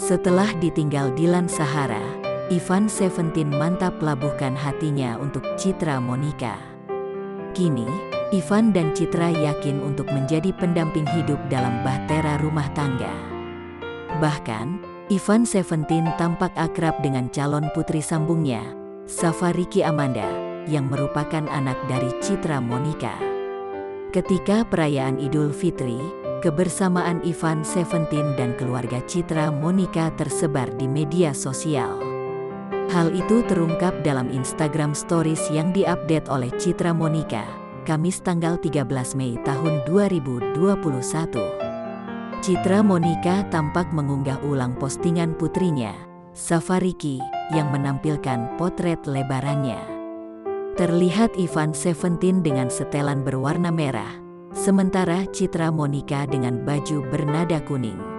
Setelah ditinggal Dylan Sahara, Ivan Seventeen mantap labuhkan hatinya untuk Citra Monica. Kini, Ivan dan Citra yakin untuk menjadi pendamping hidup dalam bahtera rumah tangga. Bahkan, Ivan Seventeen tampak akrab dengan calon putri sambungnya, Safa Ricky Amanda, yang merupakan anak dari Citra Monica. Ketika perayaan Idul Fitri, kebersamaan Ivan Seventeen dan keluarga Citra Monica tersebar di media sosial. Hal itu terungkap dalam Instagram Stories yang diupdate oleh Citra Monica, Kamis tanggal 13 Mei tahun 2021. Citra Monica tampak mengunggah ulang postingan putrinya, Safa Ricky, yang menampilkan potret lebarannya. Terlihat Ivan Seventeen dengan setelan berwarna merah, sementara Citra Monica dengan baju bernada kuning.